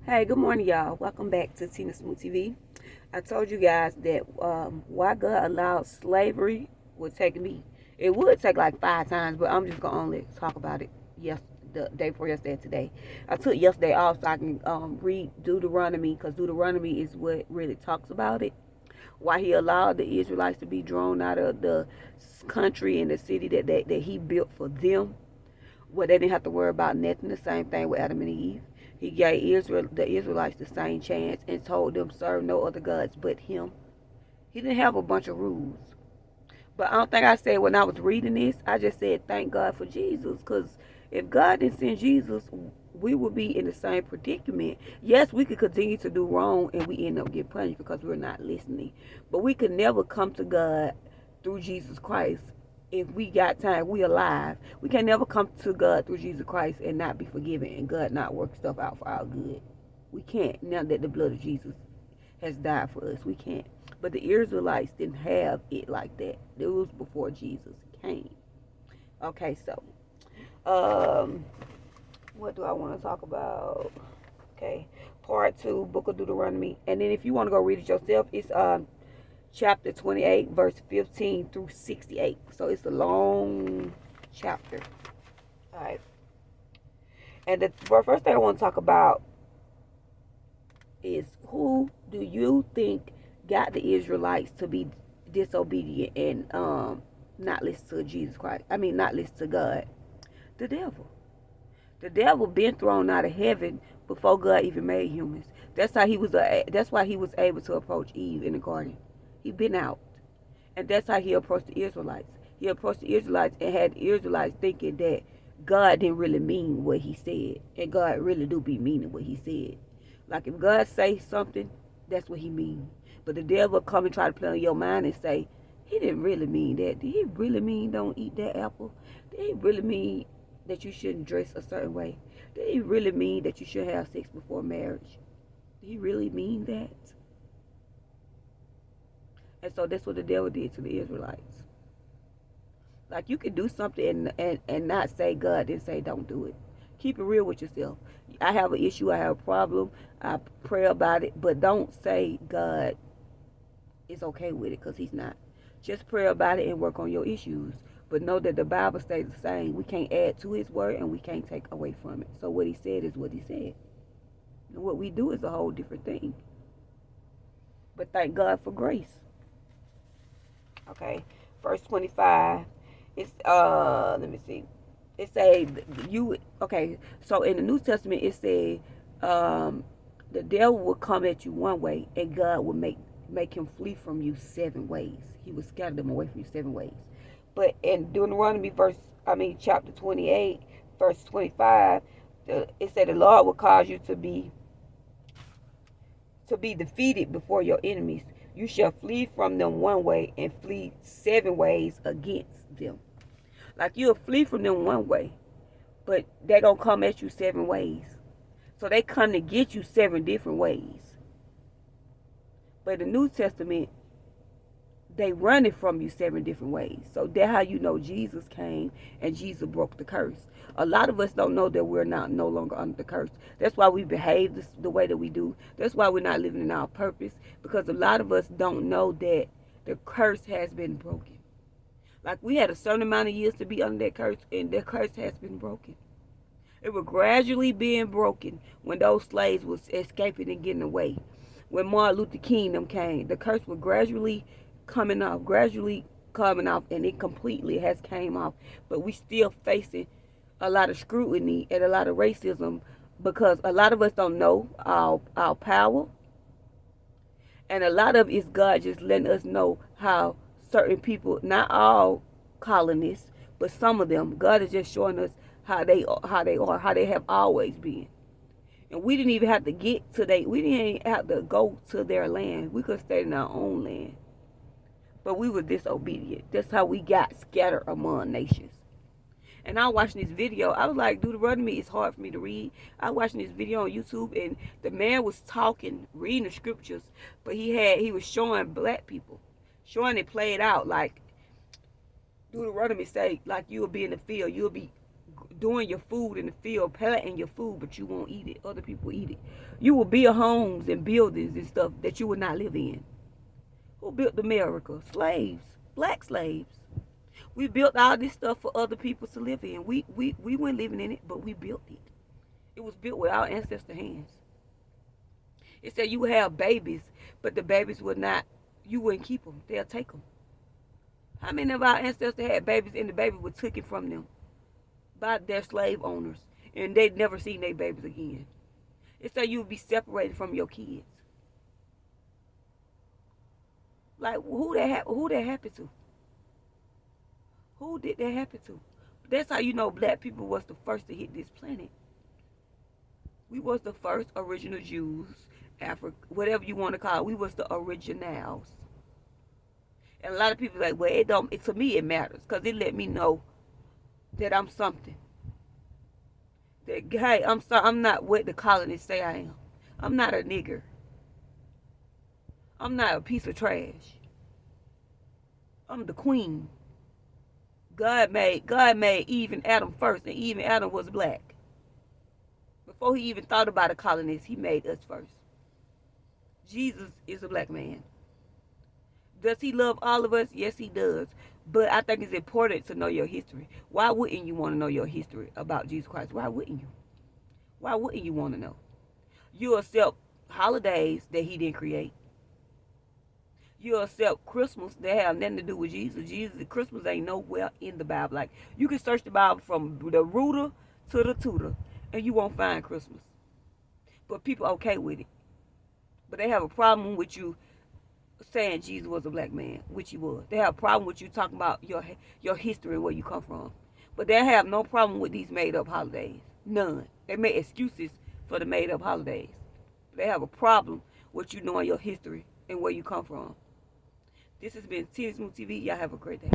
Hey, good morning, y'all. Welcome back to Tina Smooth TV. I told you guys that why God allowed slavery would take me. It would take like 5 times, but I'm just gonna only talk about it the day before yesterday and today. I took yesterday off so I can read Deuteronomy because Deuteronomy is what really talks about it. Why He allowed the Israelites to be drawn out of the country and the city that He built for them, where they didn't have to worry about nothing. The same thing with Adam and Eve. He gave the Israelites the same chance and told them serve no other gods but Him. He didn't have a bunch of rules. But I don't think I said when I was reading this, I just said thank God for Jesus. Because if God didn't send Jesus, we would be in the same predicament. Yes, we could continue to do wrong and we end up getting punished because we're not listening. But we could never come to God through Jesus Christ. If we got time, we alive. We can never come to God through Jesus Christ and not be forgiven and God not work stuff out for our good. We can't, now that the blood of Jesus has died for us. We can't. But the Israelites didn't have it like that. It was before Jesus came. Okay, so what do I want to talk about? Okay, part 2, Book of Deuteronomy, and then if you want to go read it yourself, it's chapter 28, verse 15 through 68. So it's a long chapter. All right, and the first thing I want to talk about is who do you think got the Israelites to be disobedient and not listen to Jesus Christ? I mean, not listen to God. The devil. The devil been thrown out of heaven before God even made humans. That's how he was. That's why he was able to approach Eve in the garden. He been out, and that's how he approached the Israelites. He approached the Israelites and had the Israelites thinking that God didn't really mean what He said, and God really do be meaning what He said. Like if God say something, that's what He mean. But the devil come and try to play on your mind and say, He didn't really mean that. Did He really mean don't eat that apple? Did He really mean that you shouldn't dress a certain way? Did He really mean that you should have sex before marriage? Did He really mean that? And so that's what the devil did to the Israelites. Like you can do something and not say God didn't say don't do it. Keep it real with yourself. I have an issue, I have a problem, I pray about it, but don't say God is okay with it because He's not. Just pray about it and work on your issues. But know that the Bible stays the same. We can't add to His word and we can't take away from it. So what He said is what He said. And what we do is a whole different thing. But thank God for grace. Okay, verse 25. It's let me see. It say you okay. So in the New Testament, it said the devil will come at you one way, and God will make him flee from you 7 ways. He will scatter them away from you 7 ways. But in Deuteronomy chapter 28, verse 25, it said the Lord will cause you to be defeated before your enemies. You shall flee from them one way and flee 7 ways against them. Like you'll flee from them one way, but they're going to come at you 7 ways. So they come to get you 7 different ways. But in the New Testament, they run it from you 7 different ways. So that's how you know Jesus came and Jesus broke the curse. A lot of us don't know that we're no longer under the curse. That's why we behave the way that we do. That's why we're not living in our purpose, because a lot of us don't know that the curse has been broken. Like we had a certain amount of years to be under that curse, and that curse has been broken. It was gradually being broken when those slaves was escaping and getting away. When Martin Luther King them came, the curse was gradually coming off, and it completely has came off. But we still facing a lot of scrutiny and a lot of racism because a lot of us don't know our power, and a lot of it's God just letting us know how certain people, not all colonists, but some of them, God is just showing us how they have always been. And we didn't even have to we didn't even have to go to their land. We could stay in our own land. But we were disobedient. That's how we got scattered among nations. And I was watching this video. I was like, Deuteronomy is hard for me to read. I was watching this video on YouTube, and the man was talking, reading the scriptures, but he was showing black people, showing it played out like Deuteronomy say, like you'll be in the field, you'll be doing your food in the field, planting your food, but you won't eat it. Other people eat it. You will build homes and buildings and stuff that you will not live in. Who built America? Slaves, black slaves. We built all this stuff for other people to live in. We weren't living in it, but we built it. It was built with our ancestors' hands. It said you would have babies, but the babies would not, you wouldn't keep them. They'll take them. How many of our ancestors had babies and the baby was taken from them by their slave owners, and they'd never seen their babies again? It said you would be separated from your kids. Like, who that happened to? Who did that happen to? That's how you know black people was the first to hit this planet. We was the first original Jews, Africa, whatever you want to call it. We was the originals. And a lot of people like, well, to me it matters, because it let me know that I'm something. That, hey, I'm not what the colonists say I am. I'm not a nigger. I'm not a piece of trash. I'm the queen. God made Eve and Adam first, and Eve and Adam was black. Before he even thought about a colonist, he made us first. Jesus is a black man. Does he love all of us? Yes, he does. But I think it's important to know your history. Why wouldn't you want to know your history about Jesus Christ? Why wouldn't you? Why wouldn't you want to know? You accept holidays that he didn't create. You accept Christmas that have nothing to do with Jesus. Christmas ain't nowhere in the Bible. Like, you can search the Bible from the rooter to the tutor, and you won't find Christmas. But people are okay with it. But they have a problem with you saying Jesus was a black man, which he was. They have a problem with you talking about your history and where you come from. But they have no problem with these made-up holidays. None. They make excuses for the made-up holidays. They have a problem with you knowing your history and where you come from. This has been Tina Smooth TV. Y'all have a great day.